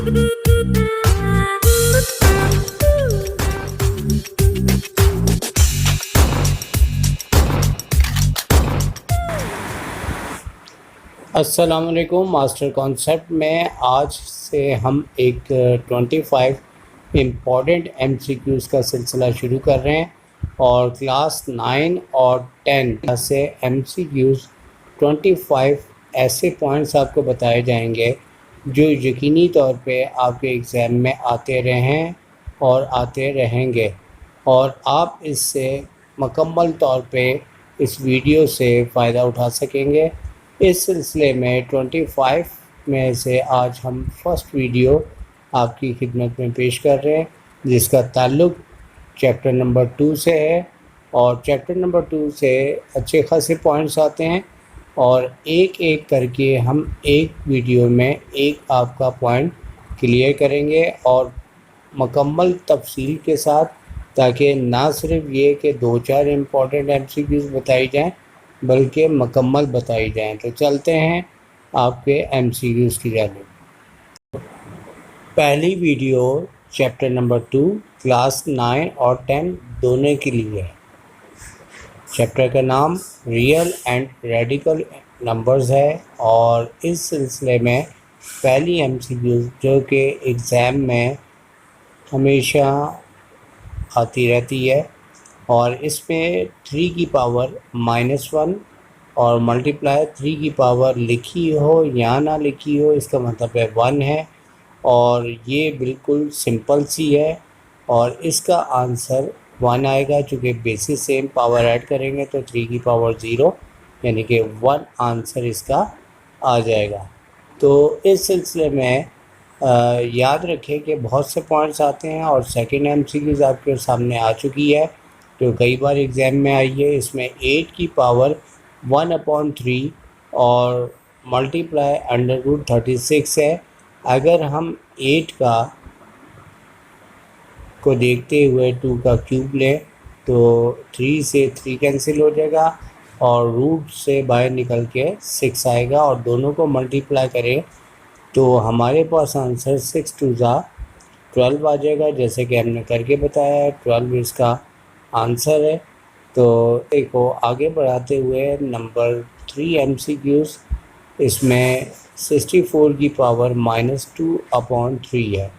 अस्सलामुअलैकुम। Master concept में आज से हम एक 25 इम्पॉर्टेंट MCQs का सिलसिला शुरू कर रहे हैं और क्लास 9 और 10 से MCQs 25 ऐसे पॉइंट्स आपको बताए जाएंगे जो यकीनी तौर पे आपके एग्ज़ाम में आते रहे हैं और आते रहेंगे, और आप इससे मुकम्मल तौर पे इस वीडियो से फ़ायदा उठा सकेंगे। इस सिलसिले में 25 में से आज हम फर्स्ट वीडियो आपकी खिदमत में पेश कर रहे हैं, जिसका ताल्लुक़ चैप्टर नंबर 2 से है। और चैप्टर नंबर 2 से अच्छे खासे पॉइंट्स आते हैं और एक एक करके हम एक वीडियो में एक आपका पॉइंट क्लियर करेंगे और मुकम्मल तफसील के साथ, ताकि ना सिर्फ ये कि 2-4 इम्पॉर्टेंट MCQs बताई जाएं बल्कि मुकम्मल बताई जाएं। तो चलते हैं आपके MCQs की जानिब। पहली वीडियो चैप्टर नंबर 2 क्लास 9 और 10 दोनों के लिए है। चैप्टर का नाम रियल एंड रेडिकल नंबर्स है और इस सिलसिले में पहली MCQs जो कि एग्ज़ाम में हमेशा आती रहती है और इसमें 3 की पावर -1 और मल्टीप्लाई 3 की पावर लिखी हो या ना लिखी हो, इसका मतलब है 1 है। और ये बिल्कुल सिंपल सी है और इसका आंसर 1 आएगा, चूँकि बेसिस सेम पावर ऐड करेंगे तो 3 की पावर 0 यानी कि 1 आंसर इसका आ जाएगा। तो इस सिलसिले में याद रखें कि बहुत से पॉइंट्स आते हैं और सेकंड MCQs आपके सामने आ चुकी है जो कई बार एग्ज़ाम में आई है। इसमें 8 की पावर 1/3 और मल्टीप्लाई √36 है। अगर हम 8 को देखते हुए 2 का क्यूब लें तो 3 से 3 कैंसिल हो जाएगा और रूट से बाहर निकल के 6 आएगा और दोनों को मल्टीप्लाई करें तो हमारे पास आंसर 6 2 12 आ जाएगा, जैसे कि हमने करके बताया है। 12 इसका आंसर है। तो देखो आगे बढ़ाते हुए नंबर 3 MCQs, इसमें 64 की पावर -2/3 है।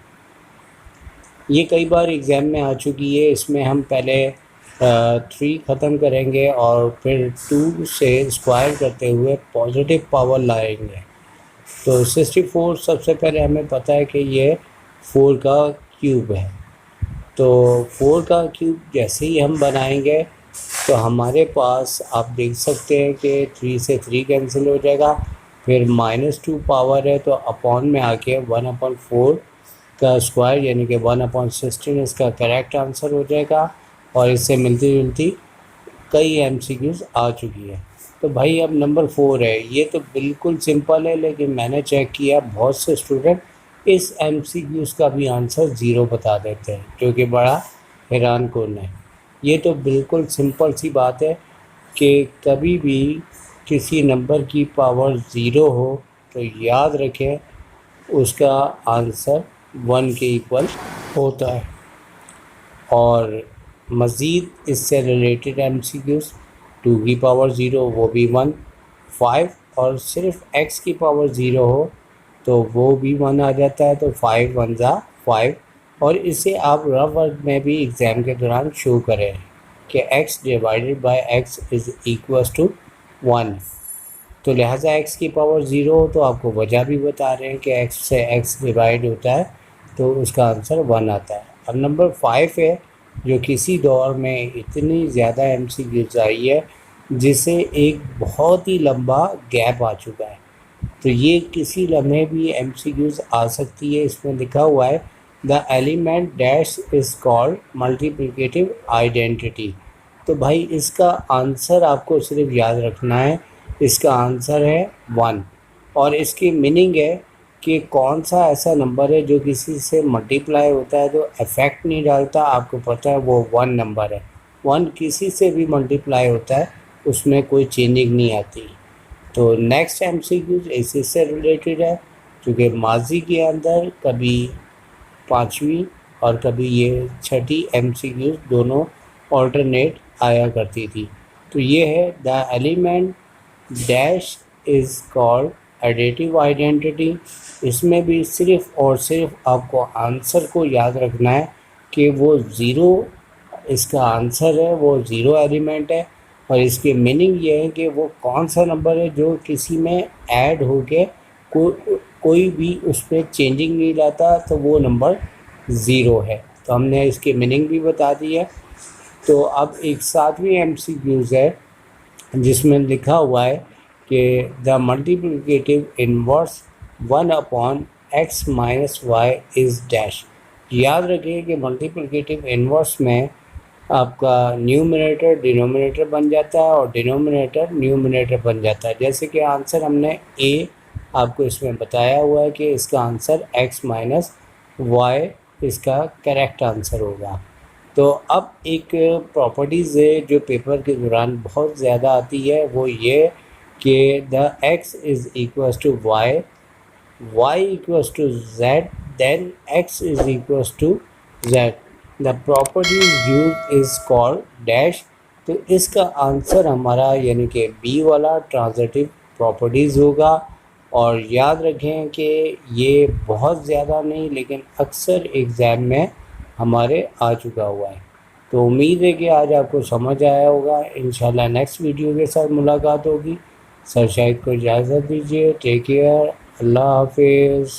ये कई बार एग्ज़ाम में आ चुकी है। इसमें हम पहले 3 ख़त्म करेंगे और फिर 2 से स्क्वायर करते हुए पॉजिटिव पावर लाएंगे। तो 64 सबसे पहले हमें पता है कि ये 4 का क्यूब है। तो 4 का क्यूब जैसे ही हम बनाएंगे तो हमारे पास आप देख सकते हैं कि 3 से 3 कैंसिल हो जाएगा, फिर -2 पावर है तो अपॉन में आके 1/4 का स्क्वायर यानी कि 1/16 इसका करेक्ट आंसर हो जाएगा। और इससे मिलती जुलती कई MCQs आ चुकी है। तो भाई अब नंबर 4 है। ये तो बिल्कुल सिंपल है, लेकिन मैंने चेक किया बहुत से स्टूडेंट इस MCQs का भी आंसर 0 बता देते हैं, जो कि बड़ा हैरान कौन है। ये तो बिल्कुल सिंपल सी बात है कि कभी भी किसी नंबर की पावर 0 हो तो याद रखें उसका आंसर 1 के इक्वल होता है। और मज़ीद इससे रिलेटेड MCQs 2 की पावर 0 वो भी 1, 5 और सिर्फ x की पावर 0 हो तो वो भी 1 आ जाता है। तो 5 1 5 और इसे आप रफ वर्ड में भी एग्ज़ाम के दौरान शो करें कि x divided by x is equals to 1। तो लिहाजा x की पावर 0 हो तो आपको वजह भी बता रहे हैं कि x से x डिवाइड होता है तो उसका आंसर 1 आता है। अब नंबर 5 है जो किसी दौर में इतनी ज़्यादा MCQs आई है जिसे एक बहुत ही लंबा गैप आ चुका है। तो ये किसी लम्हे भी MCQs आ सकती है। इसमें लिखा हुआ है the element dash is called multiplicative identity. तो भाई इसका आंसर आपको सिर्फ याद रखना है, इसका आंसर है 1। और इसकी मीनिंग है कि कौन सा ऐसा नंबर है जो किसी से मल्टीप्लाई होता है तो इफ़ेक्ट नहीं डालता। आपको पता है वो 1 नंबर है। 1 किसी से भी मल्टीप्लाई होता है उसमें कोई चेंजिंग नहीं आती। तो नेक्स्ट MCQ इसी से रिलेटेड है क्योंकि माजी के अंदर कभी 5वीं और कभी ये 6ठी MCQ दोनों ऑल्टरनेट आया करती थी। तो ये है the element dash is called additive identity. इसमें भी सिर्फ़ और सिर्फ आपको आंसर को याद रखना है कि वो ज़ीरो, इसका आंसर है वो ज़ीरो एलिमेंट है, और इसकी मीनिंग ये है कि वो कौन सा नंबर है जो किसी में ऐड होके कोई भी उस पर चेंजिंग नहीं लाता, तो वो नंबर ज़ीरो है। तो हमने इसकी मीनिंग भी बता दी है। तो अब एक 7वीं MCQs है जिसमें लिखा हुआ है कि the multiplicative inverse 1/x minus Y is dash. याद रखिए कि मल्टीप्लिकेटिव इनवर्स में आपका न्यूमरेटर डिनोमिनेटर बन जाता है और डिनोमिनेटर न्यूमरेटर बन जाता है। जैसे कि आंसर हमने ए आपको इसमें बताया हुआ है कि इसका आंसर x माइनस वाई इसका करेक्ट आंसर होगा। तो अब एक प्रॉपर्टीज़ है जो पेपर के दौरान बहुत ज़्यादा आती है, वो ये कि the x is equals to Y, y equals to z, then x is equals to z. The property used is called dash। तो इसका आंसर हमारा यानी कि बी वाला ट्रांजिटिव प्रॉपर्टीज़ होगा। और याद रखें कि ये बहुत ज़्यादा नहीं लेकिन अक्सर एग्ज़ाम में हमारे आ चुका हुआ है। तो उम्मीद है कि आज आपको समझ आया होगा। इंशाल्लाह नेक्स्ट वीडियो के साथ मुलाकात होगी। सर शाहिद को इजाज़त दीजिए। Take care. अल्लाह हाफिज़।